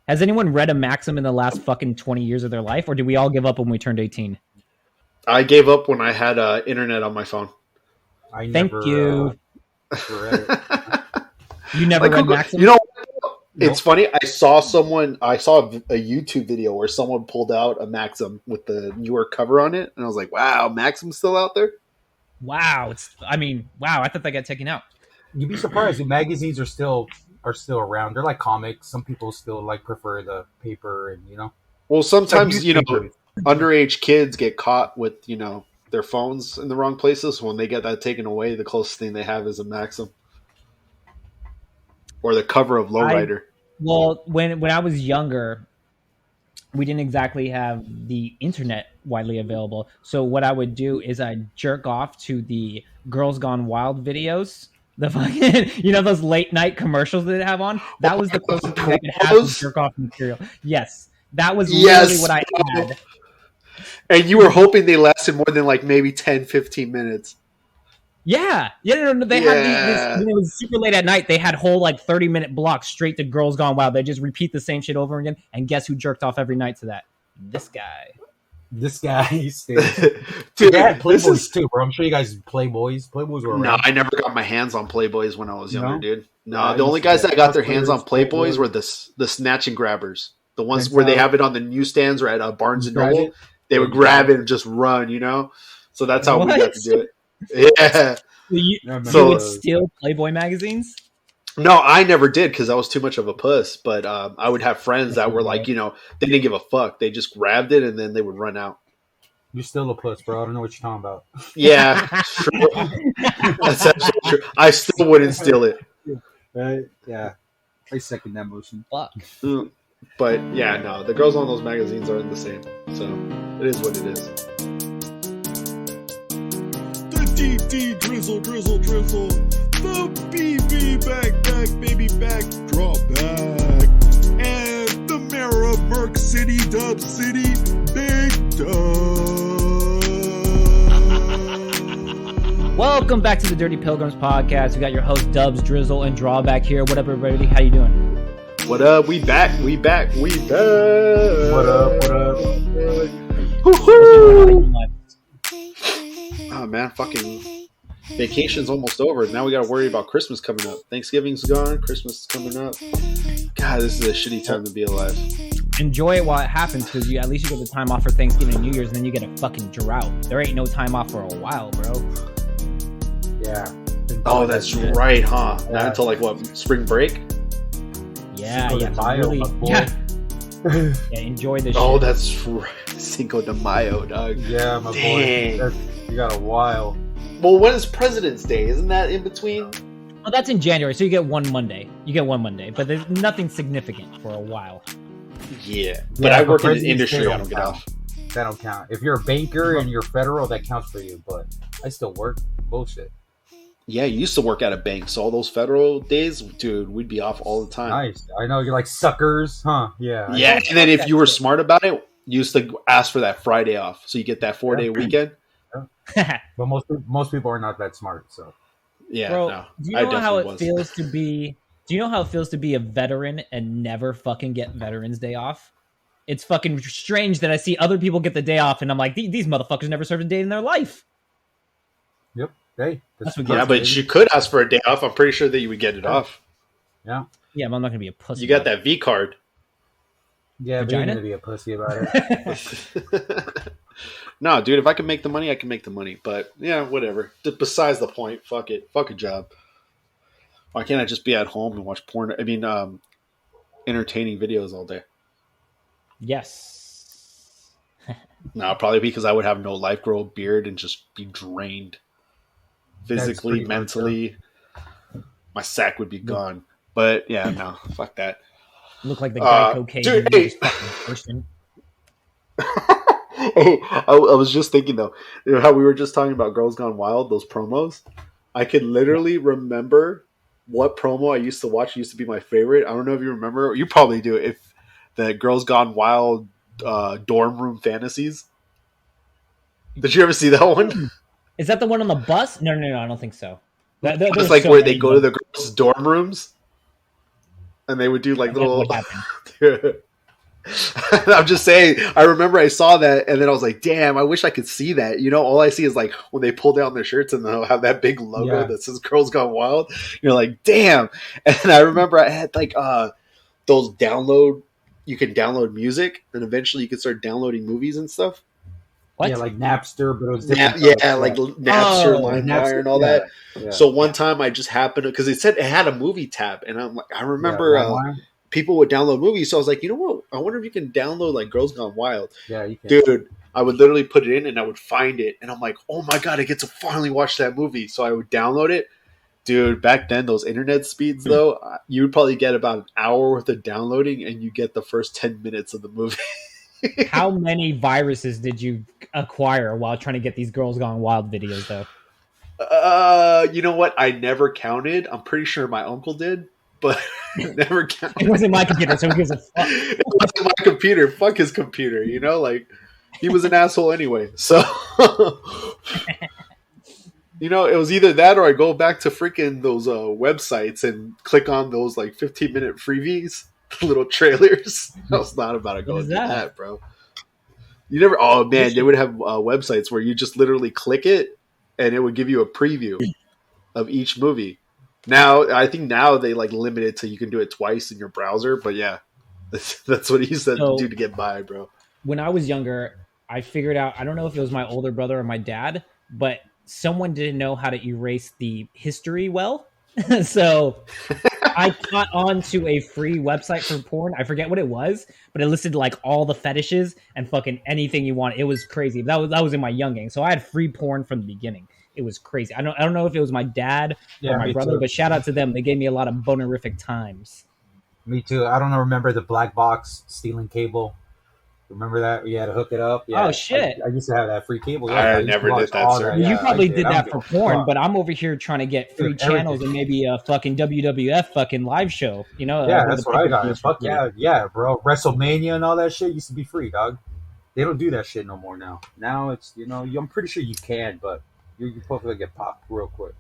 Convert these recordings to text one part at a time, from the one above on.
Has anyone read a Maxim in the last fucking 20 years of their life, or did we all give up when we turned 18? I gave up when I had internet on my phone. Thank you. Read it. You never read Maxim? You know, it's funny. I saw a YouTube video where someone pulled out a Maxim with the newer cover on it, and I was like, "Wow, Maxim's still out there." Wow, wow. I thought they got taken out. You'd be surprised. The magazines are still around. They're like comics. Some people still prefer the paper, and Well, sometimes underage kids get caught with their phones in the wrong places. When they get that taken away, the closest thing they have is a Maxim or the cover of Lowrider. Well, when I was younger, we didn't exactly have the internet widely available. So what I would do is I'd jerk off to the Girls Gone Wild videos. The fucking, those late night commercials that they have on. That was the closest thing I could have to jerk off material. Yes, that was literally what I had. And you were hoping they lasted more than maybe 10, 15 minutes. Yeah. No, they had these, when it was super late at night, they had whole 30-minute blocks straight to Girls Gone Wild. They just repeat the same shit over again. And guess who jerked off every night to that? This guy. Dude, they had Playboys too, bro. I'm sure you guys Playboys. Playboys were around. No, I never got my hands on Playboys when I was younger, dude. No, the only guys that got their hands on Playboys were the snatch and grabbers. The ones where they have it on the newsstands or at Barnes and Noble. They would grab it and just run, So that's how we got to do it. Yeah. You would steal Playboy magazines? No, I never did because I was too much of a puss. But I would have friends that were they didn't give a fuck. They just grabbed it and then they would run out. You're still a puss, bro. I don't know what you're talking about. Yeah, true. That's actually true. I still wouldn't steal it. Right? Yeah. I second that motion. Fuck. But yeah, no, the girls on those magazines aren't the same. So it is what it is. The DD drizzle. The BB back, baby back, draw back. And the mayor of Merc City, Dub City, Big Dub. Welcome back to the Dirty Pilgrims podcast. We got your host Dubs, Drizzle, and Drawback here. What up, everybody? How you doing? What up? We back. What up? Woo-hoo! Oh man, fucking vacation's almost over. Now we got to worry about Christmas coming up. Thanksgiving's gone. Christmas is coming up. God, this is a shitty time to be alive. Enjoy it while it happens, because at least you get the time off for Thanksgiving and New Year's, and then you get a fucking drought. There ain't no time off for a while, bro. Yeah. Oh, that's right, huh? Yeah. Not until spring break? Yeah. Enjoy this shit. Oh, that's right. Cinco de Mayo, dog. Yeah, my boy. You got a while. Well, when is President's Day? Isn't that in between? Oh, that's in January, so you get one Monday. But there's nothing significant for a while. Yeah, but I work in the industry. I don't get off. That don't count. If you're a banker and you're federal, that counts for you. But I still work. Bullshit. Yeah, you used to work at a bank, so all those federal days, dude, we'd be off all the time. Nice. I know, you're like suckers, huh? Yeah. Yeah, and then if you were smart about it, you used to ask for that Friday off, so you get that 4-day weekend. Yeah. But most people are not that smart, so. Yeah, bro, no. Do you know how it feels to be? Do you know how it feels to be a veteran and never fucking get Veterans Day off? It's fucking strange that I see other people get the day off, and I'm like, these motherfuckers never served a day in their life. Yep. Hey, yeah, but you could ask for a day off. I'm pretty sure that you would get it off. Yeah. Yeah, but I'm not gonna be a pussy. You got that V card. Yeah, but you're gonna be a pussy about it. No, dude. If I can make the money, I can make the money. But yeah, whatever. Besides the point. Fuck it. Fuck a job. Why can't I just be at home and watch porn? I mean, entertaining videos all day. Yes. No, probably because I would have no life, grow a beard, and just be drained. Physically, mentally, my sack would be gone. But yeah, no, fuck that. Look like the guy cocaine. Dude, hey. Hey, I was just thinking though, how we were just talking about Girls Gone Wild, those promos. I could literally remember what promo I used to watch. It used to be my favorite. I don't know if you remember. You probably do. If the Girls Gone Wild dorm room fantasies. Did you ever see that one? Is that the one on the bus? No, I don't think so. It's like where they go to the girls' dorm rooms. and they would do like And that's little. what happened. I'm just saying. I remember I saw that, and then I was like, "Damn! I wish I could see that." You know, all I see is like when they pull down their shirts and they'll have that big logo that says "Girls Gone Wild." You're like, "Damn!" And I remember I had like those download. You can download music, and eventually you can start downloading movies and stuff. What? Yeah, like Napster, but it was different. Like Napster, LimeWire, and all that. Yeah. So one time I just happened to, because it said it had a movie tab, and I'm like, I remember people would download movies, so I was like, you know what? I wonder if you can download like Girls Gone Wild. Yeah, you can. Dude, I would literally put it in, and I would find it, and I'm like, oh my god, I get to finally watch that movie. So I would download it. Dude, back then, those internet speeds, though, you would probably get about an hour worth of downloading, and you get the first 10 minutes of the movie. How many viruses did you acquire while trying to get these Girls Gone Wild videos, though? You know what? I never counted. I'm pretty sure my uncle did, but never counted. It wasn't my computer, so who gives a fuck? It wasn't my computer. Fuck his computer, you know? Like, he was an asshole anyway. So... You know, it was either that or I go back to freaking those websites and click on those like 15-minute freebies, little trailers. I was not about to go do that, bro. You never. Oh man, they would have websites where you just literally click it and it would give you a preview of each movie. Now, I think now they like limit it to you can do it twice in your browser. But yeah, that's what he said to do to get by, bro. When I was younger, I figured out. I don't know if it was my older brother or my dad, but someone didn't know how to erase the history well. So I caught on to a free website for porn. I forget what it was, but it listed like all the fetishes and fucking anything you want. It was crazy. That was in my younging. So I had free porn from the beginning. It was crazy. I don't know if it was my dad or my brother, but shout out to them. They gave me a lot of bonerific times. Me too. I don't remember the black box stealing cable. Remember that? You had to hook it up. Yeah. Oh shit! I used to have that free cable. Yeah, I never did that, sir. You probably did that for porn, but I'm over here trying to get free channels and maybe a fucking WWF fucking live show. You know? Yeah, that's what I got. Fuck yeah, bro. WrestleMania and all that shit used to be free, dog. They don't do that shit no more now. Now it's I'm pretty sure you can, but you're supposed to get popped real quick.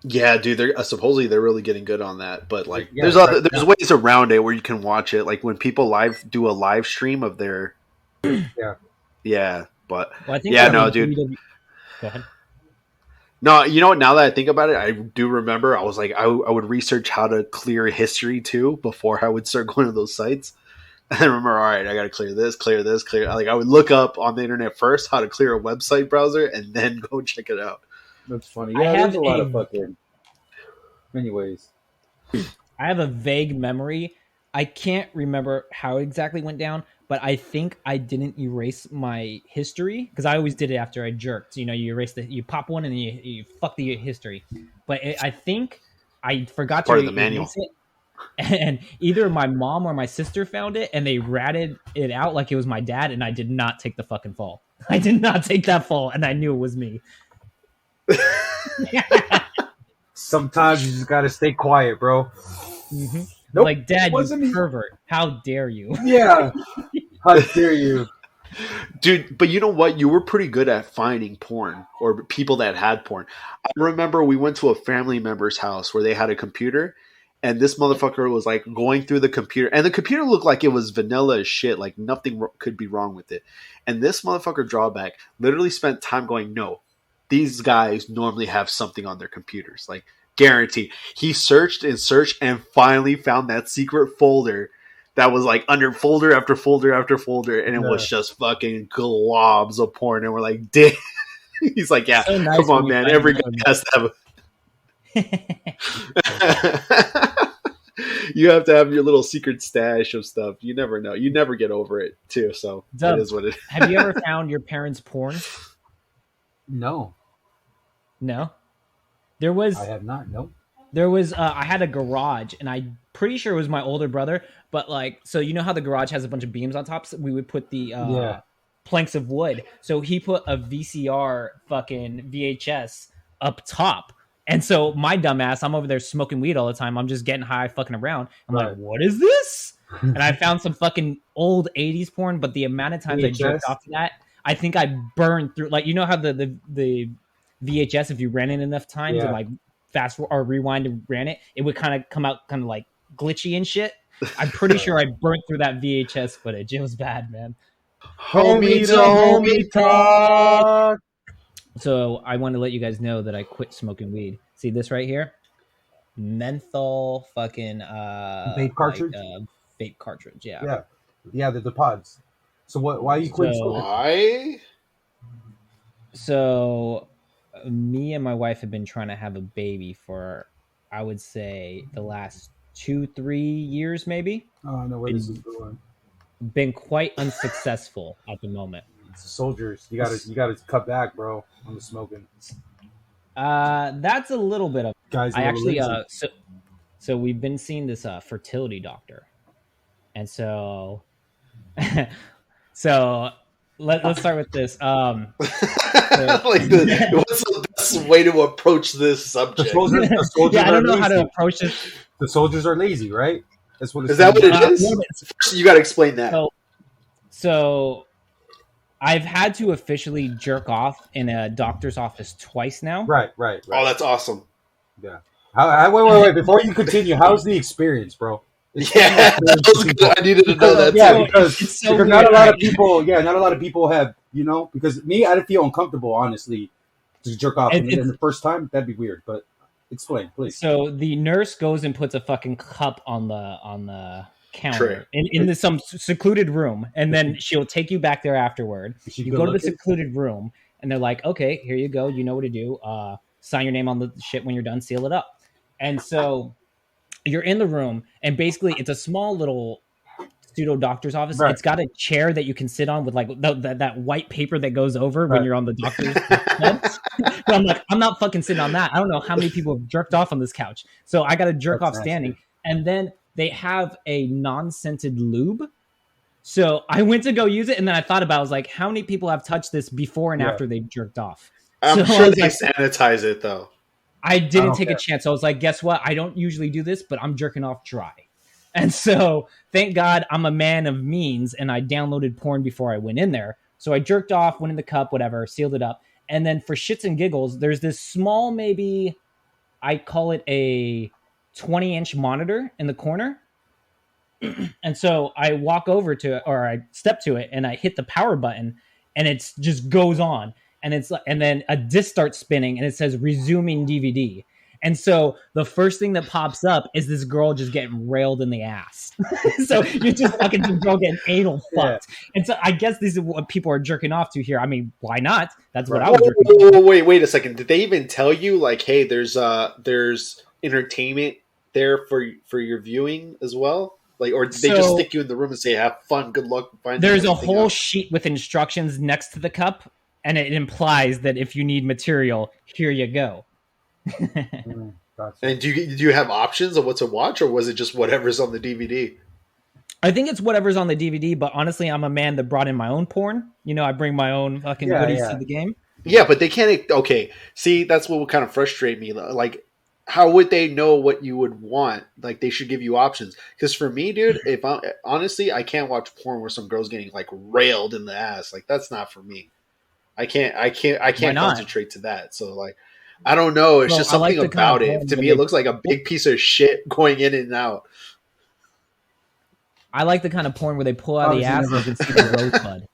Yeah, dude. They're supposedly they're really getting good on that, but like, there's ways around it where you can watch it. Like when people do a live stream of their, yeah. But I think no, dude. Go ahead. No, you know what? Now that I think about it, I do remember. I was like, I would research how to clear history too before I would start going to those sites. And I remember, all right, I got to clear this. Like I would look up on the internet first how to clear a website browser and then go check it out. That's funny. Yeah, there's a lot of fucking. Anyways, I have a vague memory. I can't remember how it exactly went down, but I think I didn't erase my history because I always did it after I jerked. You erase you pop one and then you fuck the history. But I think I forgot to erase it, and either my mom or my sister found it and they ratted it out like it was my dad, and I did not take the fucking fall. I did not take that fall, and I knew it was me. Sometimes you just gotta stay quiet, bro. Mm-hmm. Nope, like, Dad, you pervert! How dare you? Yeah, how dare you, dude? But you know what? You were pretty good at finding porn or people that had porn. I remember we went to a family member's house where they had a computer, and this motherfucker was like going through the computer, and the computer looked like it was vanilla as shit. Like nothing could be wrong with it. And this motherfucker drawback literally spent time going, no. These guys normally have something on their computers, like guaranteed. He searched and searched and finally found that secret folder that was like under folder after folder after folder, and it was just fucking globs of porn. And we're like, damn. He's like, yeah, so nice, come on, man. Every guy has to have you have to have your little secret stash of stuff. You never know. You never get over it, too. So Dub, it is what it is. Have you ever found your parents' porn? No. There was. I have not. Nope. There was. I had a garage, and I'm pretty sure it was my older brother. But like, so you know how the garage has a bunch of beams on top. So we would put the planks of wood. So he put a VCR fucking VHS up top. And so my dumbass, I'm over there smoking weed all the time. I'm just getting high, fucking around. I'm like, what is this? And I found some fucking old 80s porn. But the amount of times I jerked off to that, I think I burned through. Like, you know how the VHS, if you ran it enough times and like fast or rewind and ran it, it would kind of come out kind of like glitchy and shit. I'm pretty sure I burnt through that VHS footage. It was bad, man. Homie to homie talk. So I want to let you guys know that I quit smoking weed. See this right here? Menthol fucking Vape cartridge? Vape cartridge, yeah. Yeah, the pods. So why you quit smoking? Why? So me and my wife have been trying to have a baby for, I would say, the last 2-3 years, maybe. Oh, I know where this is going. Been quite unsuccessful at the moment. It's the soldiers. You gotta cut back, bro, on the smoking. That's a little bit of. Guys, I actually so we've been seeing this fertility doctor, and so let's start with this. What's the best way to approach this subject? The soldiers I don't know how to approach this. The soldiers are lazy, right? That's what. Is that what it is? First, you got to explain that. So I've had to officially jerk off in a doctor's office twice now. Right. Oh, that's awesome. Yeah. Wait. Before you continue, how's the experience, bro? Yeah, I needed to know that. Yeah, too. because not a lot of people. Yeah, not a lot of people have. Because me, I'd feel uncomfortable, honestly, to jerk off. And the first time, that'd be weird. But explain, please. So the nurse goes and puts a fucking cup on the counter in some secluded room, and then she'll take you back there afterward. You go to the secluded room, and they're like, "Okay, here you go. You know what to do. Sign your name on the shit when you're done. Seal it up." And so you're in the room, and basically it's a small little pseudo doctor's office. Right. It's got a chair that you can sit on with like that white paper that goes over when you're on the doctor's bed. But I'm like, I'm not fucking sitting on that. I don't know how many people have jerked off on this couch. So I got to jerk off standing. And then they have a non-scented lube. So I went to go use it, and then I thought about it. I was like, how many people have touched this before and after they jerked off? I'm sure they sanitize it, though. I didn't take a chance. So I was like, guess what? I don't usually do this, but I'm jerking off dry. And so thank God I'm a man of means, and I downloaded porn before I went in there. So I jerked off, went in the cup, whatever, sealed it up. And then for shits and giggles, there's this small, maybe I call it a 20-inch monitor in the corner. And so I walk over to it, or I step to it, and I hit the power button, and it just goes on. And then a disc starts spinning, and it says resuming DVD. And so the first thing that pops up is this girl just getting railed in the ass. So you're just fucking some girl getting anal fucked. Yeah. And so I guess this is what people are jerking off to here. I mean, why not? That's what I was jerking off to. Wait a second. Did they even tell you, like, hey, there's entertainment there for your viewing as well? Like, or did they just stick you in the room and say, have fun, good luck? There's a whole sheet with instructions next to the cup, and it implies that if you need material, here you go. And do you have options of what to watch, or was it just whatever's on the DVD? I think it's whatever's on the DVD, but honestly, I'm a man that brought in my own porn. I bring my own fucking goodies to the game. Yeah, but they can't. Okay, see, that's what would kind of frustrate me. Like, how would they know what you would want? Like, they should give you options. Because for me, dude, honestly, I can't watch porn where some girl's getting like railed in the ass. Like, that's not for me. I can't concentrate to that. So like, I don't know. It's just something about it. To me, it looks like a big piece of shit going in and out. I like the kind of porn where they pull out the ass and you can see the rosebud.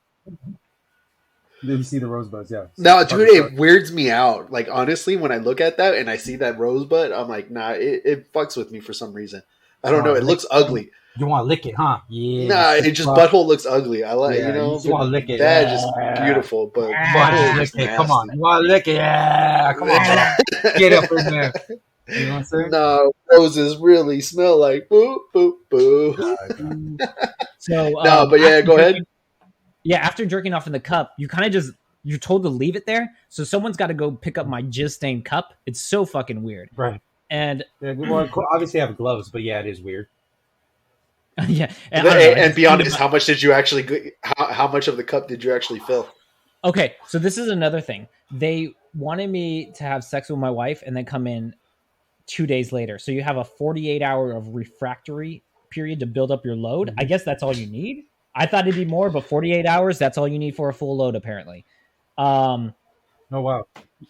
Didn't see the rosebuds, yeah. No, dude, it weirds me out. Like, honestly, when I look at that and I see that rosebud, I'm like, nah, it fucks with me for some reason. I don't know. It looks ugly. You want to lick it, huh? Yeah. Nah, it just butthole looks ugly. I like, you want to lick it. That is just beautiful, but come on, you want to lick it? Yeah, come on, get up in there. You know what I'm saying? No, roses really smell like boo, boo, boo. So no, but yeah, go ahead. Yeah, after jerking off in the cup, you're told to leave it there. So someone's got to go pick up my jizz stained cup. It's so fucking weird, right? And well, obviously I have gloves, but yeah, it is weird. Yeah, and be honest, how much did you actually? How much of the cup did you actually fill? Okay, so this is another thing. They wanted me to have sex with my wife and then come in 2 days later. So you have a 48-hour of refractory period to build up your load. Mm-hmm. I guess that's all you need. I thought it'd be more, but 48 hours, that's all you need for a full load, apparently. Oh wow.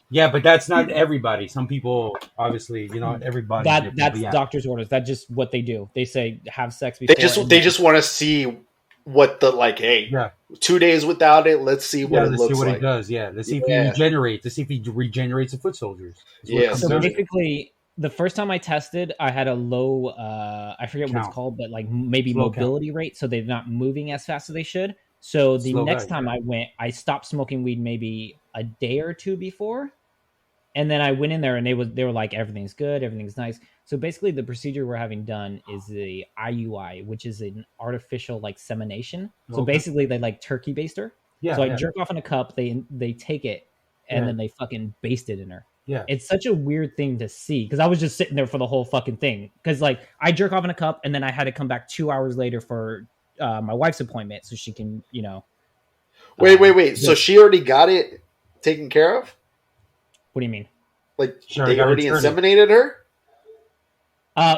Yeah, but that's not everybody. Some people, obviously, everybody's different. That's Yeah. doctor's orders. That's just what they do. They say have sex They before. just they just want to see what the hey, Yeah. 2 days without it. Let's see what it Let's see looks what like. he does. Yeah, let's see if he Yeah. regenerates. Let's see if he regenerates the foot soldiers. Yeah, So so basically, the first time I tested, I had a low, I forget what it's Count. called, but like maybe Slow mobility rate, so they're not moving as fast as they should. So the Slow next guy, time I went, I stopped smoking weed maybe a day or two before, and then I went in there and they were like everything's good, everything's nice. So basically, the procedure we're having done is the IUI, which is an artificial like semination. So Okay. basically, they like turkey baster. Yeah. So I yeah. jerk off in a cup, they take it, and Yeah. then they fucking baste it in her. Yeah. It's such a weird thing to see because I was just sitting there for the whole fucking thing. Because like I jerk off in a cup and then I had to come back 2 hours later for my wife's appointment so she can, wait. So she already got it taken care of? What do you mean? Like Sure, they got already it inseminated her?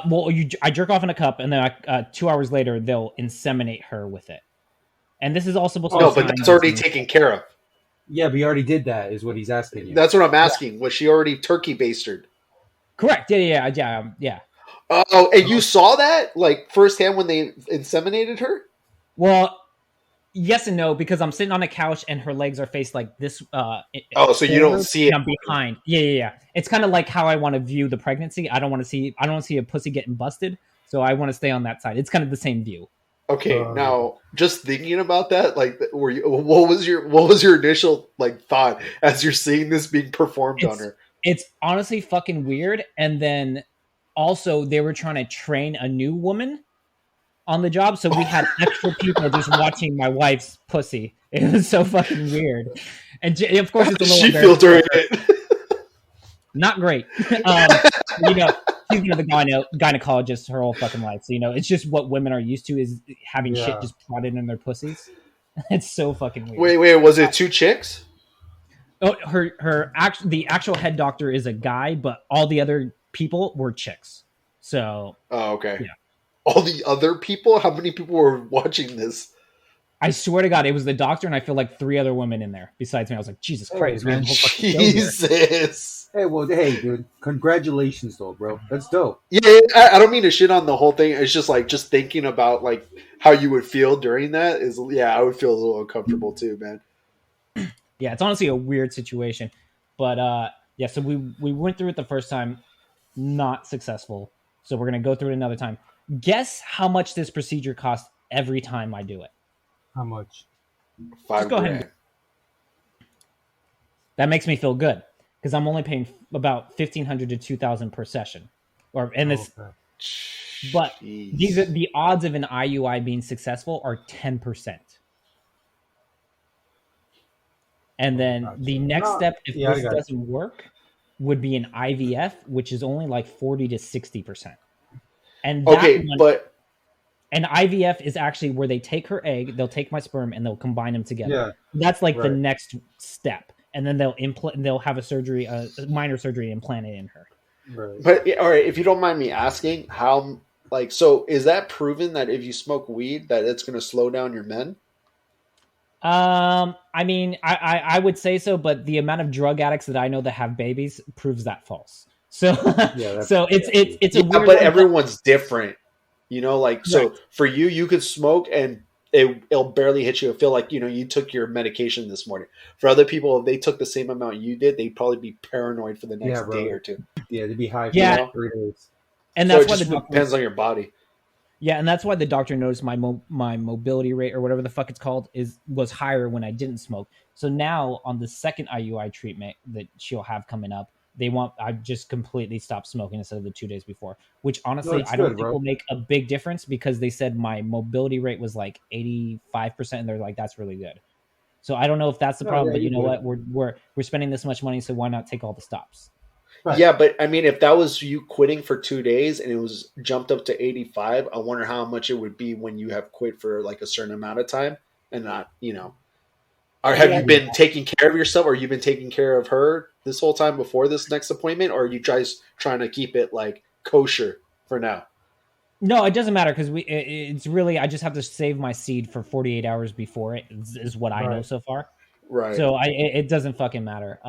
Well, I jerk off in a cup and then 2 hours later they'll inseminate her with it. And this is all supposed to No, be but that's already taken care of. Yeah, but he already did that, is what he's asking you. That's what I'm asking. Was she already turkey basted? Correct. Yeah. Oh, and you saw that like firsthand when they inseminated her? Well, yes and no, because I'm sitting on a couch and her legs are faced like this. So you don't see it. I'm behind. Yeah. It's kind of like how I want to view the pregnancy. I don't want to see a pussy getting busted, so I want to stay on that side. It's kind of the same view. Okay, now just thinking about that, like, what was your initial like thought as you're seeing this being performed on her? It's honestly fucking weird. And then also they were trying to train a new woman on the job, so we had extra people just watching my wife's pussy. It was so fucking weird, and of course it's a little. She filtered it. Not great. She's been the gynecologist her whole fucking life. So, it's just what women are used to is having shit just prodded in their pussies. It's so fucking weird. Wait, was it two chicks? Oh, the actual head doctor is a guy, but all the other people were chicks. So. Oh, okay. Yeah. All the other people? How many people were watching this? I swear to God, it was the doctor, and I feel like 3 other women in there besides me. I was like, Jesus Christ, man! Jesus. Hey, dude, congratulations, though, bro. That's dope. Yeah, I don't mean to shit on the whole thing. It's just like just thinking about like how you would feel during that is. Yeah, I would feel a little uncomfortable too, man. Yeah, it's honestly a weird situation, but yeah. So we went through it the first time, not successful. So we're gonna go through it another time. Guess how much this procedure costs every time I do it. How much? $5 go ahead grand. and that makes me feel good because I'm only paying about $1,500 to $2,000 per session, But Jeez. these are the odds of an IUI being successful are 10%. And then the next step, if this doesn't work, would be an IVF, which is only like 40 to 60%. And an IVF is actually where they take her egg, they'll take my sperm, and they'll combine them together. Yeah. That's like the next step, and then they'll have a minor surgery, implant it in her. Right. But all right, if you don't mind me asking, how so is that proven that if you smoke weed that it's going to slow down your men? I mean, I would say so, but the amount of drug addicts that I know that have babies proves that false. So it's a weird. But everyone's different. So for you could smoke and it'll barely hit you. It'll feel like, you took your medication this morning. For other people, if they took the same amount you did, they'd probably be paranoid for the next day or two. Yeah, they'd be high for 3 days. And that's why it depends on your body. Yeah, and that's why the doctor noticed my mobility rate or whatever the fuck it's called was higher when I didn't smoke. So now on the second IUI treatment that she'll have coming up, I just completely stopped smoking instead of the 2 days before, which honestly I don't think will make a big difference because they said my mobility rate was like 85% and they're like, that's really good. So I don't know if that's the problem, but you know what? We're spending this much money, so why not take all the stops? Right. Yeah, but I mean, if that was you quitting for 2 days and it was jumped up to 85, I wonder how much it would be when you have quit for like a certain amount of time and not, Or have you been taking care of yourself, or you been taking care of her this whole time before this next appointment, or are you guys trying to keep it like kosher for now? No, it doesn't matter because it's really I just have to save my seed for 48 hours before it is what I know so far. Right. So it doesn't fucking matter.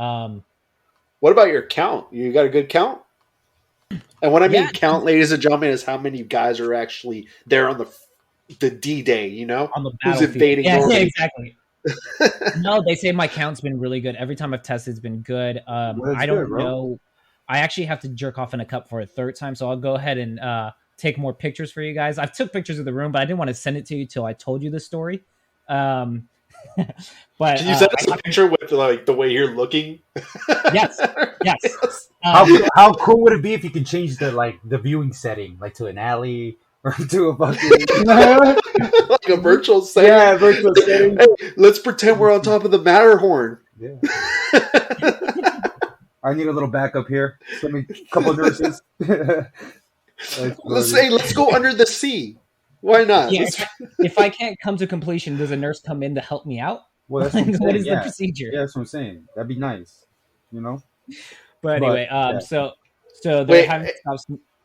What about your count? You got a good count? And what I mean Yeah. count, ladies and gentlemen, is how many guys are actually there on the D-Day, you know? On the Who's battlefield. invading Yeah, Normandy. exactly. No, they say my count's been really good. Every time I've tested, it's been good. I don't know. I actually have to jerk off in a cup for a third time, so I'll go ahead and take more pictures for you guys. I've took pictures of the room, but I didn't want to send it to you till I told you the story. But Can you send us a picture with like the way you're looking? Yes. How cool would it be if you could change the viewing setting, like to an alley or to a fucking like a virtual setting? Yeah, virtual setting. Hey, let's pretend we're on top of the Matterhorn. Yeah. I need a little backup here. Send me a couple of nurses. Let's go under the sea. Why not? Yeah, if I can't come to completion, does a nurse come in to help me out? Well, that's what, what is the procedure? Yeah, that's what I'm saying. That'd be nice, you know. But anyway, yeah. so they're having.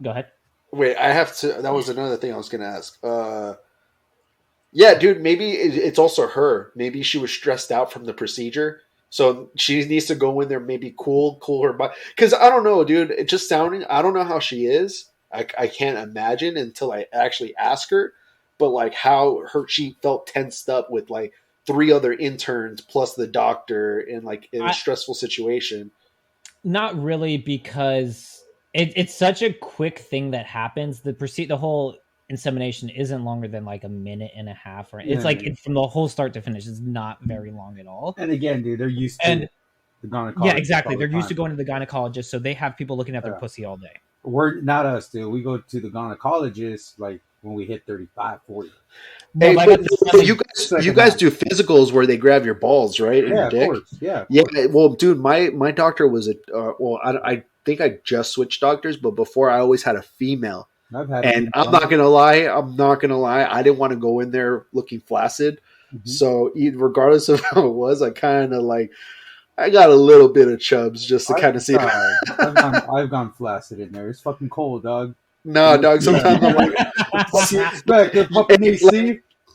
Go ahead. Wait, I have to. That was another thing I was going to ask. Yeah, dude, maybe it's also her. Maybe she was stressed out from the procedure, so she needs to go in there, maybe cool her body. Because I don't know, dude. It just sounding. I don't know how she is. I can't imagine until I actually ask her. But like how she felt tensed up with like 3 other interns plus the doctor in a stressful situation. Not really, because it's such a quick thing that happens. The whole insemination isn't longer than like a minute and a half, or it's from the whole start to finish. It's not very long at all. And again, dude, they're used to the gynecologist. Yeah, exactly. They're used to going to the gynecologist, so they have people looking at their pussy all day. We're not us, dude. We go to the gynecologist like when we hit 35, 40. Hey, you guys do physicals where they grab your balls, right? Yeah, your dick? of course. Yeah. Yeah. Well, dude, my doctor was I think I just switched doctors, but before I always had a female. I'm not gonna lie. I didn't want to go in there looking flaccid. Mm-hmm. So regardless of how it was, I kind of I got a little bit of chubs just to kind of see. I've gone flaccid in there. It's fucking cold, dog. No, dog. Sometimes I'm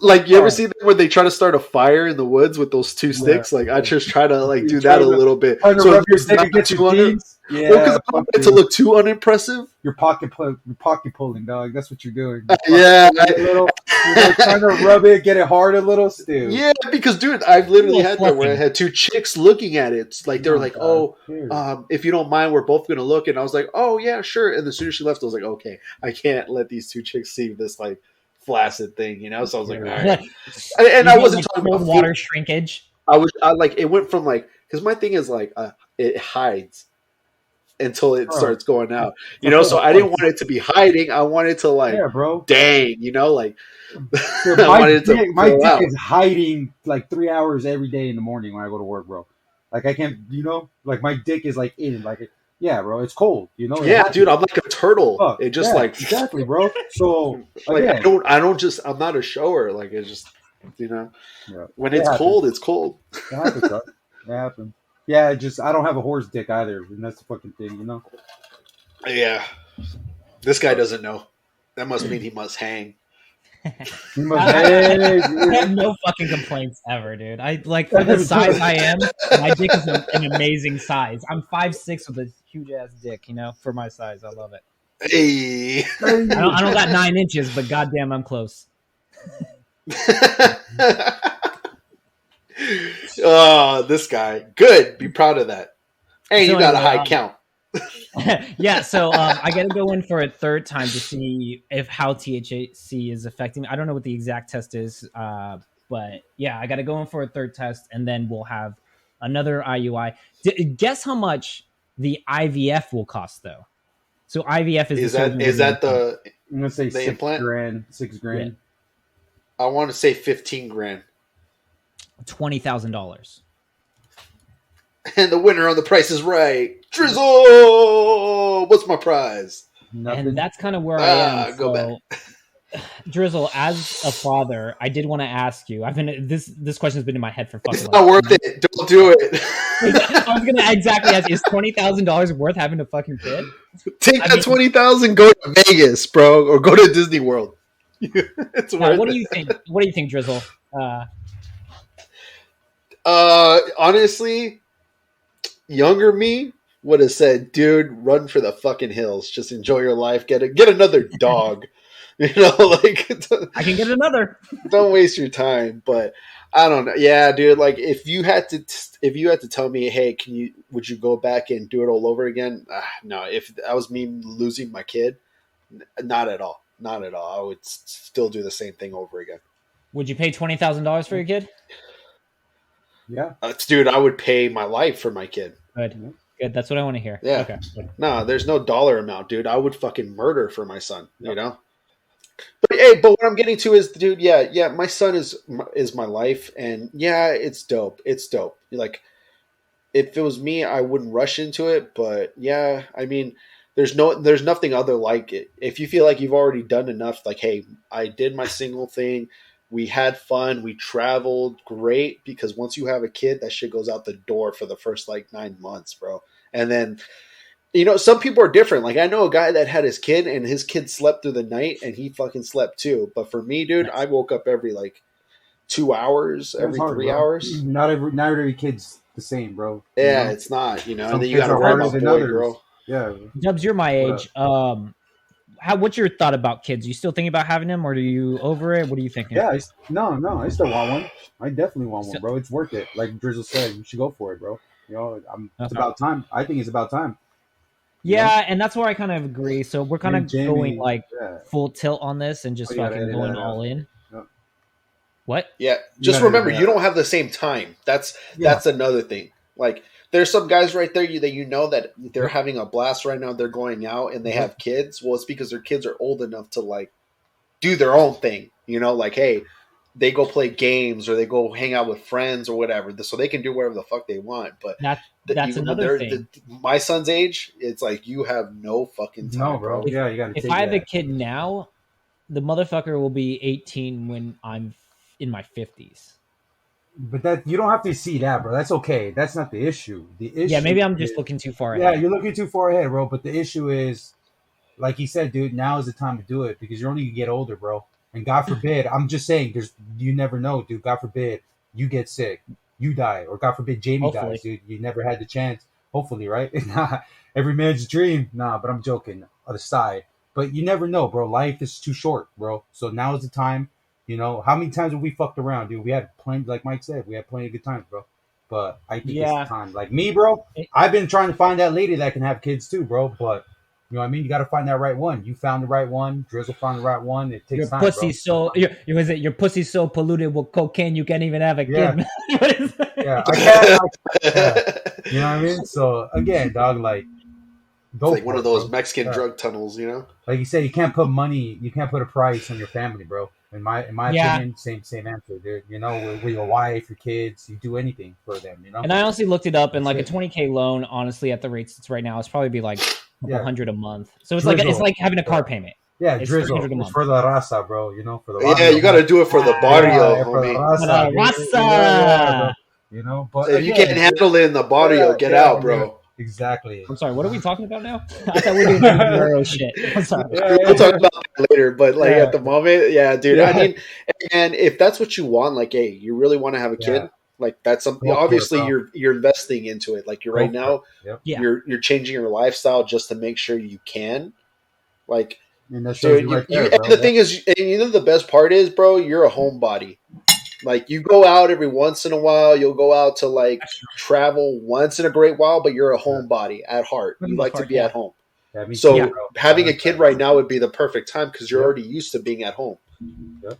like, you ever see that where they try to start a fire in the woods with those 2 sticks? Like, I just try to do that a little bit. So it's not too because I don't want it to look too unimpressive. You're pocket pulling, dog. That's what you're doing. Yeah, you're trying to rub it, get it hard a little. Still. Yeah, because dude, I've literally had that where I had 2 chicks looking at it. It's like they were like, if you don't mind, we're both gonna look. And I was like, oh yeah, sure. And as soon as she left, I was like, okay, I can't let these 2 chicks see this flaccid thing, you know. So I was like, all right. And I wasn't talking about water shrinkage. I it went from because my thing is it hides until it starts going out, you know. So I didn't want it to be hiding. I wanted to bro. Dang, you know, my dick is hiding 3 hours every day in the morning when I go to work, bro. I can't, you know, my dick is in yeah, bro, it's cold, you know. Yeah, dude, I'm like a turtle. It just exactly, bro. So I'm not a shower. It's just, you know, when it's cold, it's cold. It happens, bro. It happens. Yeah, I don't have a horse dick either, and that's the fucking thing, you know. Yeah, this guy doesn't know. That must mean he must hang. He must hang. I have no fucking complaints ever, dude. For the size I am, my dick is an amazing size. I'm 5'6" with a huge ass dick, you know, for my size. I love it. Hey, I don't got 9 inches, but goddamn, I'm close. Oh, this guy. Good. Be proud of that. Hey, you got a high count. Yeah, so I got to go in for a third time to see how THC is affecting me. I don't know what the exact test is, but yeah, I got to go in for a third test, and then we'll have another IUI. Guess how much the IVF will cost, though? So IVF is that the I'm gonna say $6 implant? grand. Yeah. I want to say 15 grand. $20,000. And the winner on The Price is Right, Drizzle. What's my prize? Nothing. And that's kind of where I am. Go back. Drizzle, as a father, I did want to ask you. This question's been in my head for fucking. It's not worth it. Don't do it. I was gonna exactly ask: is $20,000 worth having a fucking kid? Take that $20,000, go to Vegas, bro, or go to Disney World. It's worth What it. do you think? What do you think, Drizzle? Honestly, younger me would have said, "Dude, run for the fucking hills. Just enjoy your life. Get another dog." You know, like I can get another. don't waste your time. But I don't know. Yeah, dude. Like if you had to tell me, hey, would you go back and do it all over again? No. If that was me losing my kid, not at all. Not at all. I would still do the same thing over again. Would you pay $20,000 for your kid? Yeah. Dude, I would pay my life for my kid. Good. Good. That's what I want to hear. Yeah. Okay. Good. No, there's no dollar amount, dude. I would fucking murder for my son, you know? But what I'm getting to is, dude, yeah, my son is my life, and yeah, it's dope. It's dope. Like, if it was me, I wouldn't rush into it, but yeah, I mean, there's nothing other like it. If you feel like you've already done enough, like, hey, I did my single thing, we had fun, we traveled, great, because once you have a kid, that shit goes out the door for the first like 9 months, bro. And then, you know, some people are different. Like, I know a guy that had his kid, and his kid slept through the night, and he fucking slept too. But for me, dude, I woke up every like 2 hours, every 3 hours. Not every kid's the same, bro. Yeah, you know? it's not. You know, Some and then you kids got to are worry harder about than boy, others. girl. Yeah. Dubs, you're my age. What's your thought about kids? You still thinking about having them, or are you over it? What are you thinking? Yeah. No. I still want one. I definitely want one, bro. It's worth it. Like Drizzle said, you should go for it, bro. You know, it's about time. I think it's about time. Yeah, and that's where I kind of agree. So we're kind of going like full tilt on this and just fucking going all in. Yeah. What? Yeah, just remember, you don't have the same time. That's another thing. Like, there's some guys right there that you know that they're having a blast right now. They're going out and they have kids. Well, it's because their kids are old enough to like do their own thing. You know, like, hey, they go play games or they go hang out with friends or whatever, so they can do whatever the fuck they want. But that's another thing. My son's age, it's like you have no fucking time. No, bro. Yeah, you got to. If I have a kid now, the motherfucker will be 18 when I'm in my 50s. But that you don't have to see that, bro. That's okay. That's not the issue. The issue. Yeah, maybe I'm just looking too far ahead. Yeah, you're looking too far ahead, bro. But the issue is, like he said, dude, now is the time to do it because you're only gonna get older, bro. And God forbid, I'm just saying, you never know, dude. God forbid you get sick, you die, or God forbid Jamie dies, dude. You never had the chance. Hopefully, right? Every man's dream. Nah, but I'm joking. On the side, but you never know, bro. Life is too short, bro. So now is the time. You know, how many times have we fucked around, dude? We had plenty, like Mike said, we had plenty of good times, bro. But I think it's time. Like me, bro, I've been trying to find that lady that can have kids too, bro. But you know what I mean? You got to find that right one. You found the right one. Drizzle found the right one. It takes time, bro. Your pussy's so polluted with cocaine you can't even have a kid. Yeah, I can't. You know what I mean? So again, dog, like, it's like one of those Mexican drug tunnels, you know? Like you said, you can't put a price on your family, bro. In my opinion, same answer, dude. You know, with your wife, your kids, you do anything for them, you know? And I honestly looked it up, and like a $20K loan, honestly, at the rates it's right now, it's probably be like $100 a month. So it's like having a car payment. Yeah, it's Drizzle. It's for the raza, bro. You know, for the raza. Yeah, you got to do it for the barrio, homie. For the raza. You know, but if you can't handle it in the barrio, get out, bro. Exactly. I'm sorry. What are we talking about now? I thought we were doing Euro shit. I'm sorry. We'll talk about that later. But like at the moment, dude. I mean, and if that's what you want, like, hey, you really want to have a kid, like that's something. Obviously, you're investing into it. Like you're right now, you're changing your lifestyle just to make sure you can. Like, and the thing is, and you know, the best part is, bro, you're a homebody. Like you go out every once in a while, you'll go out to like travel once in a great while, but you're a homebody at heart. You like to be at home. So having a kid right now would be the perfect time because you're already used to being at home.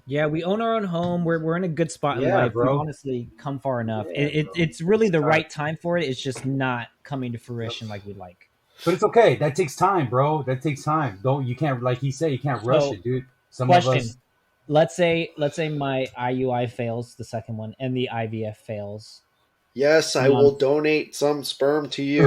Yeah, we own our own home. We're in a good spot in life. Bro. We've honestly come far enough. It's really the right time for it. It's just not coming to fruition like we'd like. But it's okay. That takes time, bro. That takes time. You can't, like he said, you can't rush it, dude. Some of us. Let's say my IUI fails, the second one, and the IVF fails. Yes, I will donate some sperm to you.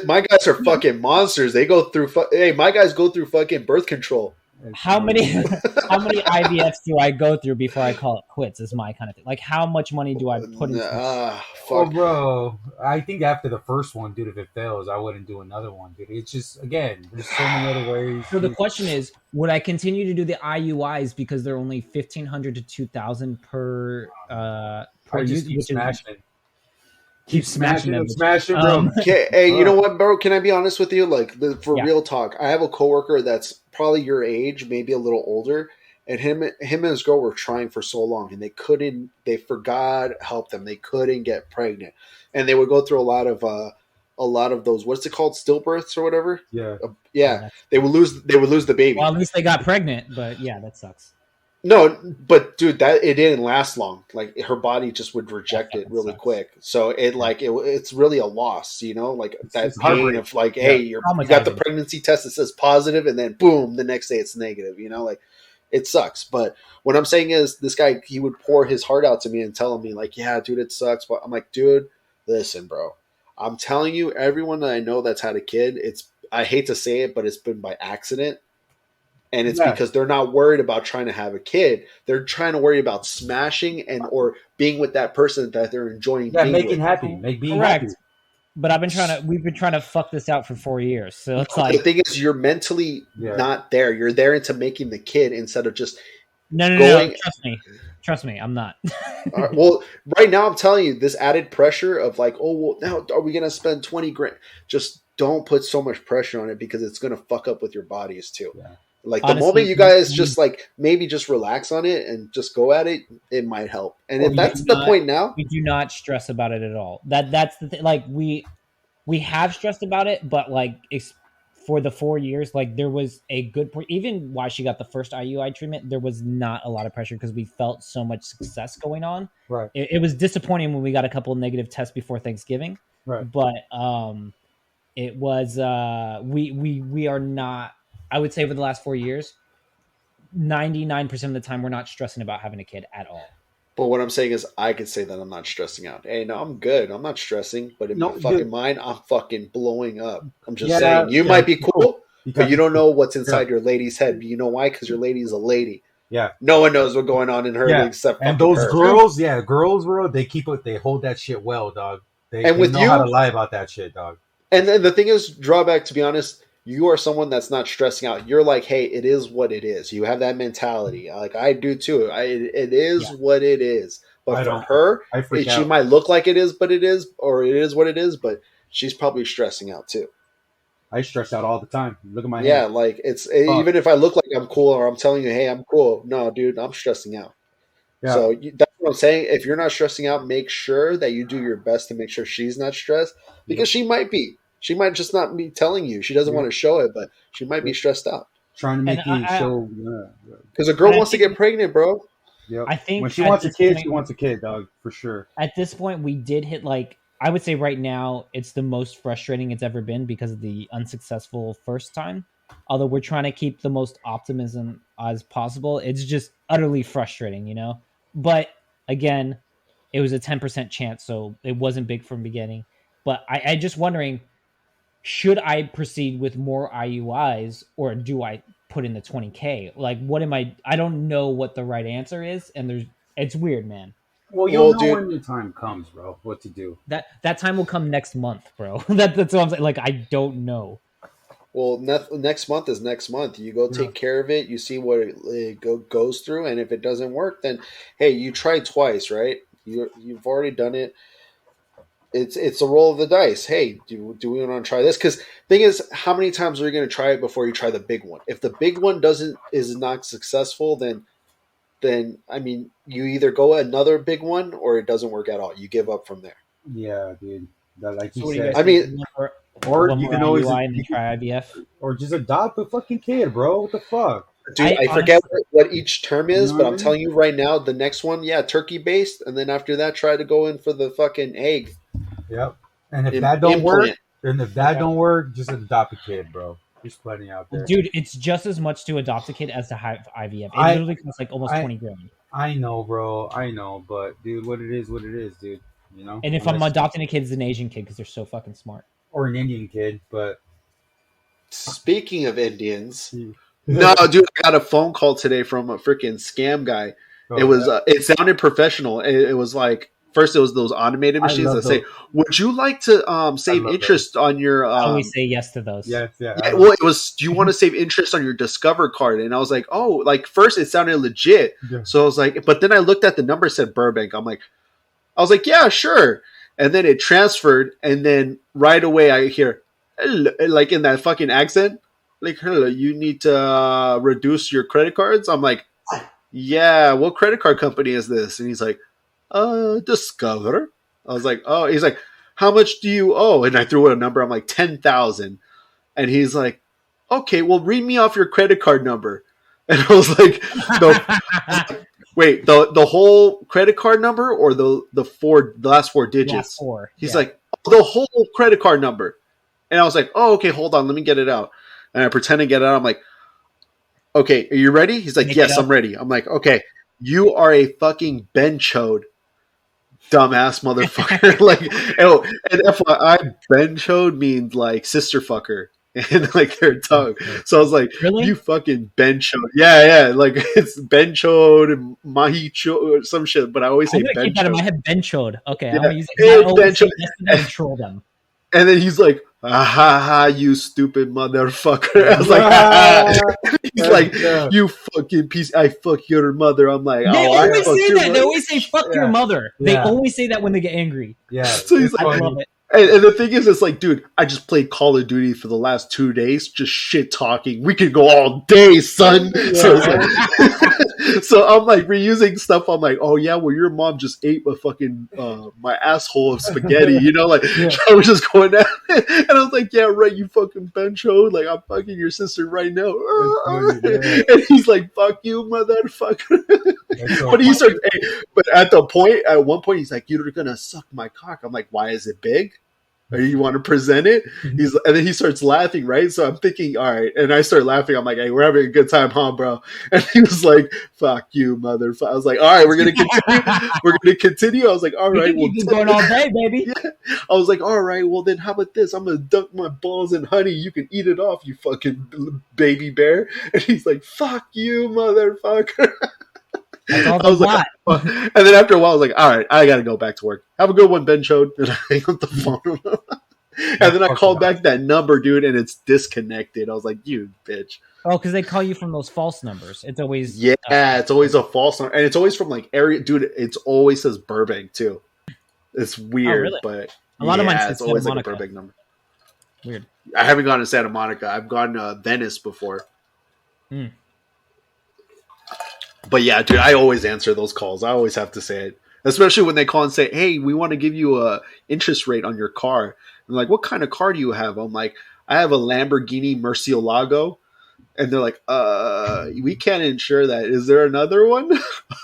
My guys are fucking monsters. They go through. My guys go through fucking birth control. how many how many IVFs do I go through before I call it quits? Is my kind of thing. Like, how much money do I put into? Oh, Fuck. bro, I think after the first one, dude, if it fails, I wouldn't do another one, dude. It's just, again, there's so many other ways. So the question is, would I continue to do the IUIs because they're only 1,500 to 2,000 per I user? just keep smashing it. Keep smashing them. Smashing, bro. Okay, hey, you know what, bro? Can I be honest with you? Like, for Yeah. real talk, I have a coworker that's probably your age, maybe a little older, and him and his girl were trying for so long, and they forgot help them. They couldn't get pregnant, and they would go through a lot of those. What's it called? Stillbirths or whatever. Yeah. Yeah. They would lose the baby. Well, at least they got pregnant, but yeah, that sucks. No, but dude, that it didn't last long. Like, her body just would reject it really sucks. quick. So it's really a loss, you know, like that it's pain heartbreak. of like, hey, you got the pregnancy test that says positive, and then boom, the next day it's negative. You know, like, it sucks. But what I'm saying is, this guy, he would pour his heart out to me and telling me like, yeah, dude, it sucks. But I'm like, dude, listen, bro, I'm telling you, everyone that I know that's had a kid, I hate to say it, but it's been by accident. And it's because they're not worried about trying to have a kid. They're trying to worry about smashing or being with that person that they're enjoying. Yeah, being making with. happy. Make being Correct. happy. But we've been trying to fuck this out for 4 years. So it's like, the thing is, you're mentally not there. You're there into making the kid instead of just no. Trust me, I'm not. Well, right now I'm telling you, this added pressure of like, oh, well, now are we gonna spend 20 grand? Just don't put so much pressure on it, because it's gonna fuck up with your bodies too. Yeah. Like, the moment you guys just like maybe just relax on it and just go at it, it might help. And if that's the point now, we do not stress about it at all. That's the thing. Like, we have stressed about it, but like for the 4 years, like, there was a good point. Even why she got the first IUI treatment, there was not a lot of pressure because we felt so much success going on. Right. It was disappointing when we got a couple of negative tests before Thanksgiving. Right. But it was we are not. I would say for the last 4 years, 99% of the time, we're not stressing about having a kid at all. But what I'm saying is, I could say that I'm not stressing out. Hey, no, I'm good. I'm not stressing. But in my fucking mind, I'm fucking blowing up. I'm just saying, you might be cool, but you don't know what's inside your lady's head. You know why? Because your lady's a lady. Yeah. No one knows what's going on in her except and those her. girls, bro, they hold that shit well, dog. They know how to lie about that shit, dog. And then the thing is, drawback, to be honest, you are someone that's not stressing out. You're like, hey, it is what it is. You have that mentality. Like, I do too. It is what it is. But for her, she might look like it is, but it is, or it is what it is, but she's probably stressing out too. I stress out all the time. Look at my Yeah, hand. like, even if I look like I'm cool, or I'm telling you, hey, I'm cool. No, dude, I'm stressing out. Yeah. So that's what I'm saying. If you're not stressing out, make sure that you do your best to make sure she's not stressed, because she might be. She might just not be telling you. She doesn't want to show it, but she might be stressed out. Trying to make you show. Because a girl wants to get pregnant, bro. Yep. I think when she wants a kid, she wants a kid, dog, for sure. At this point, we did hit, like, I would say right now, it's the most frustrating it's ever been because of the unsuccessful first time. Although we're trying to keep the most optimism as possible, it's just utterly frustrating, you know? But again, it was a 10% chance, so it wasn't big from the beginning. But I just wondering, should I proceed with more IUIs, or do I put in the 20K? Like, what am I don't know what the right answer is, and it's weird, man. Well, you'll know when the time comes, bro, what to do. That time will come next month, bro. That's what I'm saying. Like, I don't know. Well, next month is next month. You go take care of it. You see what it goes through, and if it doesn't work, then hey, you tried twice, right? You've already done it. It's a roll of the dice. Hey, do we want to try this? Because thing is, how many times are you going to try it before you try the big one? If the big one is not successful, then I mean, you either go another big one or it doesn't work at all. You give up from there. Yeah, dude. Like you said. I mean, or you can always try IVF, or just adopt a fucking kid, bro. What the fuck? Dude, I forget what each term is, but I'm telling you right now, the next one, turkey based, and then after that, try to go in for the fucking egg. Yep. And if that don't work, just adopt a kid, bro. There's plenty out there. Dude, it's just as much to adopt a kid as to have IVF. It literally costs like almost 20 grand. I know, bro. I know, but dude, what it is, dude. You know. And if I'm adopting a kid, it's an Asian kid because they're so fucking smart. Or an Indian kid, but speaking of Indians, No, dude, I got a phone call today from a freaking scam guy. It was it sounded professional. It was like first it was those automated I machines love that say, those. "Would you like to save love interest on your I always say yes to those. Yes, yeah. yeah, well, it was, do you want to save interest on your Discover card?" And I was like, "Oh, like first it sounded legit." Yeah. So I was like, but then I looked at the number, it said Burbank. I was like, "Yeah, sure." And then it transferred, and then right away I hear, "Hello," like in that fucking accent, like, "Hello, you need to reduce your credit cards." I'm like, "Yeah, what credit card company is this?" And he's like, Discover. I was like, "Oh," he's like, "How much do you owe?" And I threw in a number. I'm like, 10,000. And he's like, "Okay, well, read me off your credit card number." And I was like, wait, the whole credit card number or the last four digits? Last four. He's like, the whole credit card number. And I was like, "Oh, okay, hold on, let me get it out." And I pretend to get it out. I'm like, "Okay, are you ready?" He's like, Make "Yes, it up. I'm ready." I'm like, "Okay, you are a fucking benchode, dumbass motherfucker." Like, oh, and FYI, benchode means like sister fucker in like their tongue. So I was like, Really? "You fucking benchode." Yeah, yeah, like it's benchode and mahicho or some shit, but I always say I'm gonna keep that in my benchode. head. Benchode. Okay, I'm Yeah. gonna use it. Hey, I always say benchode. yes to them and troll them. And then he's like, "Ah, ha, ha, you stupid motherfucker." I was like, "Ha, ha." He's like, "You fucking piece, I fuck your mother." I'm like, They "Oh, I always fuck say your that. They mother." always say "fuck your Yeah. mother." They Yeah. always say that when they get angry. Yeah. So he's I like, love it. and the thing is, it's like, dude, I just played Call of Duty for the last 2 days, just shit talking. We could go all day, son. So it's like, so I'm like reusing stuff. I'm like, "Oh yeah, well your mom just ate my fucking my asshole of spaghetti," you know, like I was just going at it. And I was like, "Yeah, right, you fucking bencho, like I'm fucking your sister right now." And he's like, "Fuck you, motherfucker." But he starts, but at one point, he's like, "You're gonna suck my cock." I'm like, "Why is it big? Or you want to present it?" And then he starts laughing, right? So I'm thinking, all right. And I start laughing. I'm like, "Hey, we're having a good time, huh, bro?" And he was like, "Fuck you, motherfucker." I was like, "All right, we're gonna continue. We're gonna continue." I was like, "All right, well, Keep going all day, baby." yeah. I was like, "All right, well then, how about this? I'm gonna dunk my balls in honey. You can eat it off, you fucking baby bear." And he's like, "Fuck you, motherfucker." That's all I was like, and then after a while, I was like, "All right, I gotta go back to work. Have a good one, Ben Chode." And I hang up the phone. And then I called back that number, dude, and it's disconnected. I was like, "You bitch." Oh, because they call you from those false numbers. It's always It's always a false number, and it's always from like area, dude. It's always says Burbank too. It's weird, really? but A lot of mine says it's always Santa like a Monica. Burbank number. Weird. I haven't gone to Santa Monica. I've gone to Venice before. Hmm. But yeah, dude, I always answer those calls. I always have to say it, especially when they call and say, "Hey, we want to give you a interest rate on your car." I'm like, "What kind of car do you have?" I'm like, "I have a Lamborghini Murcielago." And they're like, "We can't insure that. Is there another one?"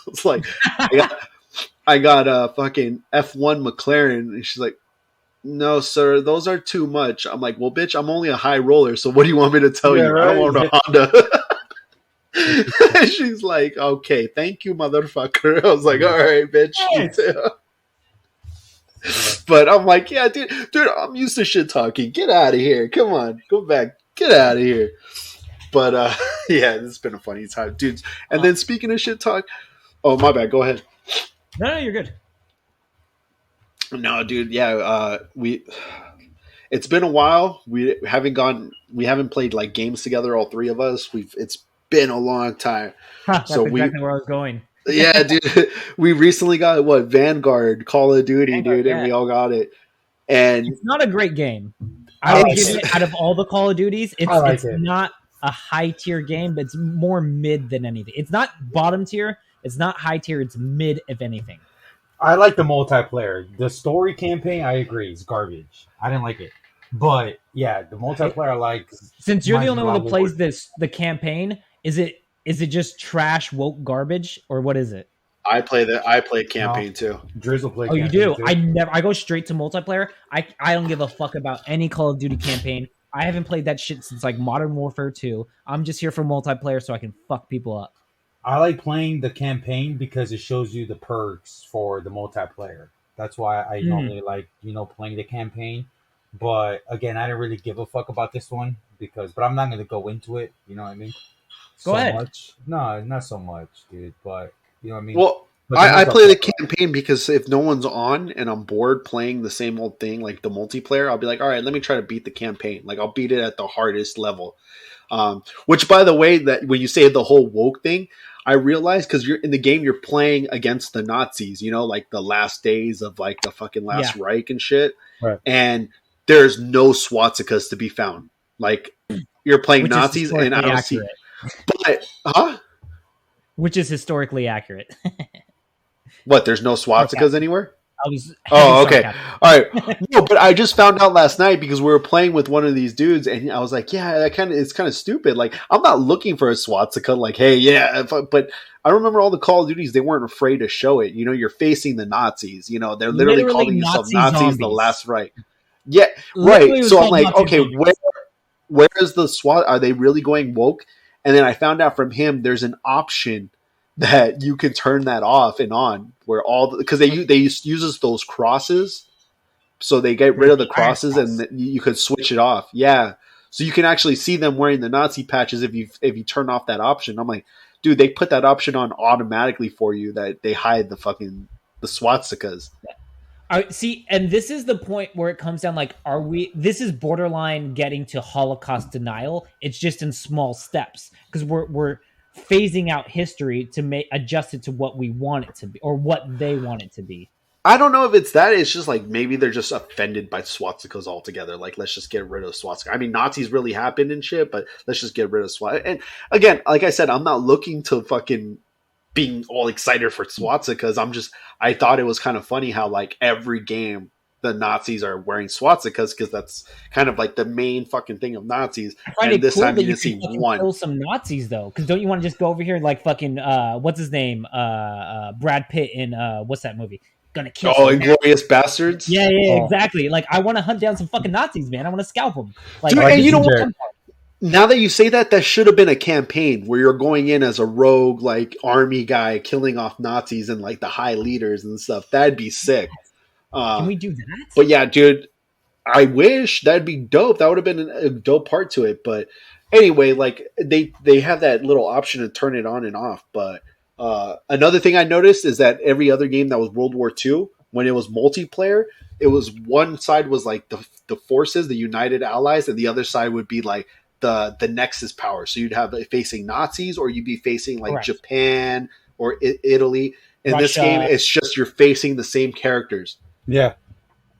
It's like, I got a fucking F1 McLaren. And she's like, "No, sir, those are too much." I'm like, "Well, bitch, I'm only a high roller. So what do you want me to tell you? Right. I don't want a Honda." She's like, "Okay, thank you, motherfucker." I was like, "All right, bitch." Yes. But I'm like, "Yeah, dude, I'm used to shit talking. Get out of here. Come on, go back. Get out of here." But yeah, this has been a funny time, dude. And then speaking of shit talk, oh my bad. Go ahead. No, you're good. No, dude. Yeah, it's been a while. We haven't played like games together, all three of us. It's been a long time. That's So exactly where I was going. Yeah, dude. We recently got Vanguard, Call of Duty, Vanguard, dude, and we all got it. And It's not a great game. I would give it, out of all the Call of Duties, it's not a high tier game, but it's more mid than anything. It's not bottom tier. It's not high tier. It's mid, if anything. I like the multiplayer. The story campaign, I agree, is garbage. I didn't like it. But yeah, the multiplayer I like. Since you're the Mine's only one that Rival plays the campaign, is it just trash woke garbage, or what is it? I play campaign too. Drizzle play. Oh, you campaign do? too. I go straight to multiplayer. I don't give a fuck about any Call of Duty campaign. I haven't played that shit since like Modern Warfare 2. I'm just here for multiplayer so I can fuck people up. I like playing the campaign because it shows you the perks for the multiplayer. That's why I normally like, playing the campaign. But again, I didn't really give a fuck about this one but I'm not going to go into it. You know what I mean? Go ahead. Much. No, not so much, dude. But you know what I mean. Well, But I play the campaign because if no one's on and I'm bored playing the same old thing like the multiplayer, I'll be like, all right, let me try to beat the campaign. Like I'll beat it at the hardest level. Which, by the way, that when you say the whole woke thing, I realized because you're in the game, you're playing against the Nazis. You know, like the last days of like the fucking last Reich and shit. Right. And there's no swastikas to be found. Like you're playing Which Nazis, and I don't accurate. see. But Which is historically accurate. what? There's no swastikas anywhere. Oh, okay. All right. No, but I just found out last night because we were playing with one of these dudes, and I was like, "Yeah, it's kind of stupid. Like, I'm not looking for a swastika. Like, hey, yeah." But I remember all the Call of Duties; they weren't afraid to show it. You know, you're facing the Nazis. You know, they're literally calling themselves Nazis, zombies. The last right. Yeah, Literally right. So I'm like, Nazi okay, zombies. where is the SWAT? Are they really going woke? And then I found out from him there's an option that you can turn that off and on, where all because they uses those crosses, so they get rid of the crosses and you could switch it off. Yeah, so you can actually see them wearing the Nazi patches if you turn off that option. I'm like, dude, they put that option on automatically for you that they hide the swastikas. See, and this is the point where it comes down like, this is borderline getting to Holocaust denial. It's just in small steps because we're phasing out history to adjust it to what we want it to be or what they want it to be. I don't know if it's that. It's just like maybe they're just offended by swastikas altogether. Like, let's just get rid of swastika. I mean, Nazis really happened and shit, but let's just get rid of swastika. And again, like I said, I'm not looking to fucking being all excited for swastikas. I thought it was kind of funny how like every game the Nazis are wearing swastikas because that's kind of like the main fucking thing of Nazis. And this cool time that you didn't see one. Kill some Nazis though, because don't you want to just go over here like fucking what's his name, Brad Pitt in what's that movie? Gonna kill. Oh, Inglourious Bastards. Yeah, exactly. Like I want to hunt down some fucking Nazis, man. I want to scalp them. Like, dude, and you know what? Now that you say that, that should have been a campaign where you're going in as a rogue, like army guy, killing off Nazis and like the high leaders and stuff. That'd be sick. Can we do that? But yeah, dude, I wish that'd be dope. That would have been a dope part to it. But anyway, like they have that little option to turn it on and off. But another thing I noticed is that every other game that was World War II, when it was multiplayer, it was one side was like the forces, the United Allies, and the other side would be like the Nexus power. So you'd have facing Nazis, or you'd be facing like Japan or Italy. In Russia. This game, it's just you're facing the same characters. Yeah.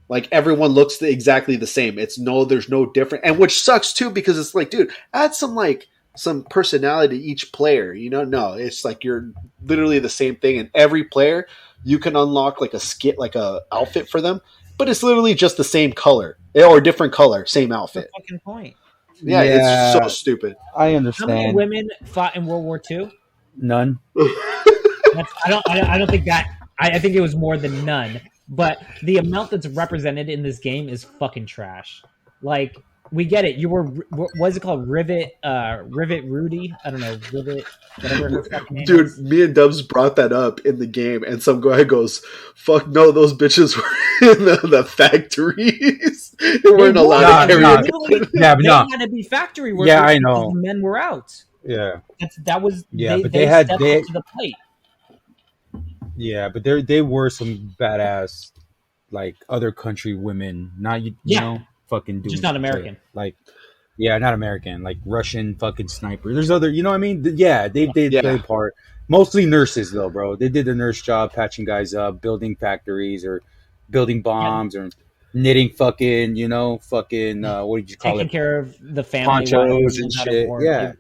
Like everyone looks exactly the same. There's no different, and which sucks too because it's like, dude, add some personality to each player. You know, no, it's like you're literally the same thing, and every player you can unlock like a outfit for them, but it's literally just the same color or different color, same outfit. That's the fucking point. Yeah, it's so stupid. I understand. How many women fought in World War II? None. I don't think that. I think it was more than none. But the amount that's represented in this game is fucking trash. Like, we get it. You were, what is it called? Rivet Rudy? I don't know. Rivet, whatever her fucking name is. Me and Dubs brought that up in the game, and some guy goes, fuck no, those bitches were in the factories. They weren't allowed to carry it. Yeah, but no. They had to be factory workers. Yeah, I know. The men were out. Yeah. That was, but they stepped up to the plate. Yeah, but they were some badass, like, other country women. Not, you know, fucking doing just not American. Shit. Like, yeah, not American. Like, Russian fucking sniper. There's other, you know what I mean? Yeah, they played part. Mostly nurses, though, bro. They did the nurse job, patching guys up, building factories, or building bombs, or knitting fucking, what did you call Taking it? care of the family. Ponchos and shit.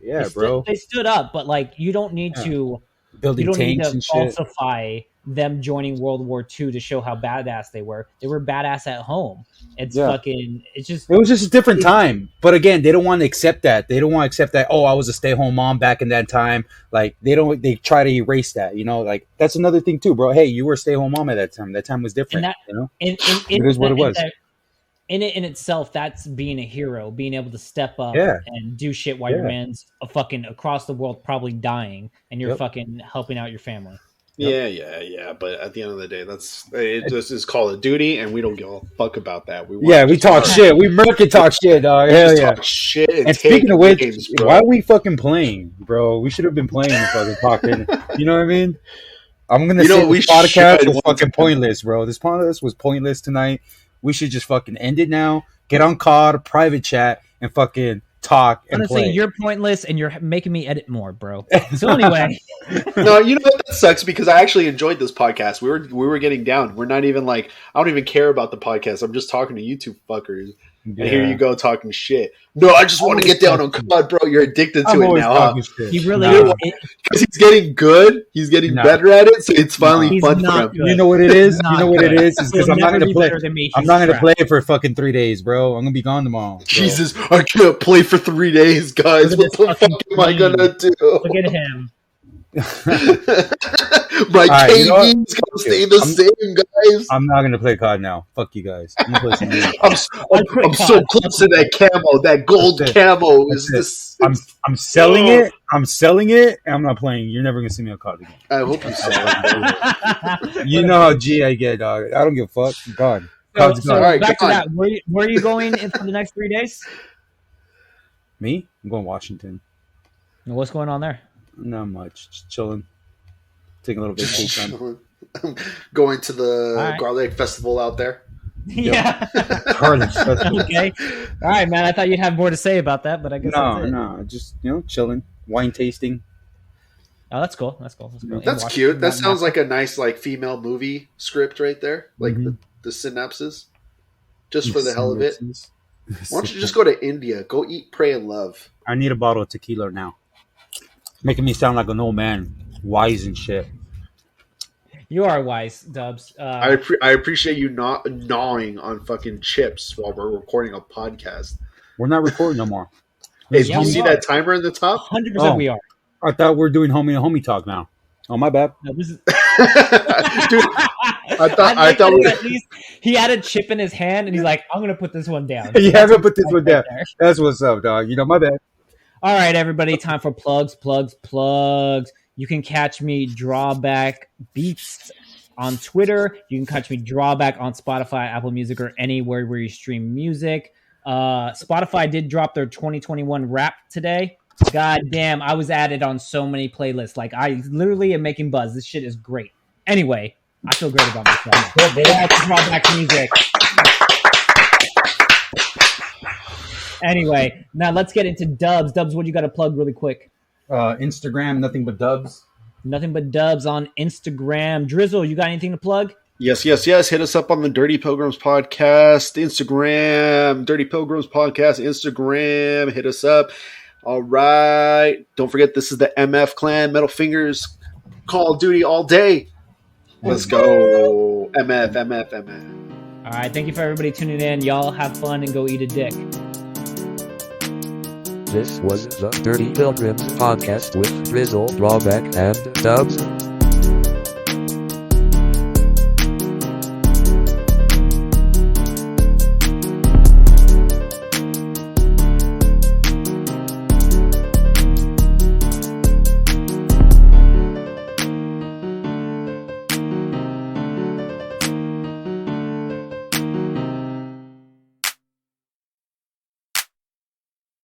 Yeah, bro. They stood up, but, like, you don't need to... Building tanks and shit. Falsify them joining World War II to show how badass they were. They were badass at home. It was just a different time. But again, they don't want to accept that. They don't want to accept that, I was a stay-home mom back in that time. Like, they try to erase that, you know? Like, that's another thing too, bro. Hey, you were a stay-home mom at that time. That time was different, you know? It is what it was. In itself, that's being a hero, being able to step up and do shit while your man's fucking across the world probably dying, and you're fucking helping out your family. Yeah. But at the end of the day, this is Call of Duty, and we don't give a fuck about that. We talk shit. We murk and talk shit, dog. Hell yeah. Talk shit and speaking of which, games, why are we fucking playing, bro? We should have been playing and fucking talking. You know what I mean? I'm gonna say this podcast was fucking pointless, bro. This podcast was pointless tonight. We should just fucking end it now. Get on COD, private chat, and fucking talk and Honestly, play. you're pointless, and you're making me edit more, bro. So anyway, no, you know what? That sucks because I actually enjoyed this podcast. We were getting down. We're not even like I don't even care about the podcast. I'm just talking to you two fuckers. Yeah. And here you go talking shit. No, I just want to get down on COD, bro. You're addicted to it now, huh? He really is. Because he's getting good. He's getting better at it, so it's finally fun for him. Good. You know what it is? You know what it is? It's because I'm not going to play. I'm not going to play for fucking 3 days, bro. I'm going to be gone tomorrow. Jesus, I can't play for 3 days, guys. What the fuck am I going to do? Look at him. My KD's gonna stay the same, guys. I'm not gonna play COD now. Fuck you guys. I'm gonna play some I'm so close to that camo. That gold camo is this. I'm selling it. I'm selling it, and I'm not playing. You're never gonna see me on COD again. I hope you sell it. You know how G I get, dog. I don't give a fuck. God. So all right, back to that. Where are you going for the next 3 days? Me? I'm going to Washington. And what's going on there? Not much. Just chilling. Taking a little vacation. Going to the Garlic Festival out there. Yeah. Okay. All right, man. I thought you'd have more to say about that, but I guess no. Just chilling, wine tasting. Oh, that's cool. That's cute. That sounds like a nice female movie script right there. Like the synapses, just for the hell of it. Why don't you just go to India? Go eat, pray, and love. I need a bottle of tequila now. Making me sound like an old man, wise and shit. You are wise, Dubs. I appreciate you not gnawing on fucking chips while we're recording a podcast. We're not recording no more. Hey, do you see that timer in the top? 100% we are. I thought we're doing homie to homie talk now. Oh, my bad. No, this is... Dude, I thought at least he had a chip in his hand, and he's like, I'm going to put this one down. You haven't put this one down. That's what's up, dog. My bad. All right, everybody, time for plugs. You can catch me Drawback Beats on Twitter. You can catch me Drawback on Spotify, Apple Music, or anywhere where you stream music. Spotify did drop their 2021 rap today. God damn, I was added on so many playlists. Like, I literally am making buzz. This shit is great. Anyway, I feel great about myself. That's Drawback music. Anyway, now let's get into Dubs. Dubs, what do you got to plug really quick? Instagram, nothing but Dubs. Nothing but Dubs on Instagram. Drizzle, you got anything to plug? Yes. Hit us up on the Dirty Pilgrims podcast, Instagram. Dirty Pilgrims podcast, Instagram. Hit us up. All right. Don't forget, this is the MF Clan, Metal Fingers, Call of Duty all day. Let's go. MF. All right. Thank you for everybody tuning in. Y'all have fun and go eat a dick. This was the Dirty Pilgrims podcast with Drizzle, Drawback, and Dubs.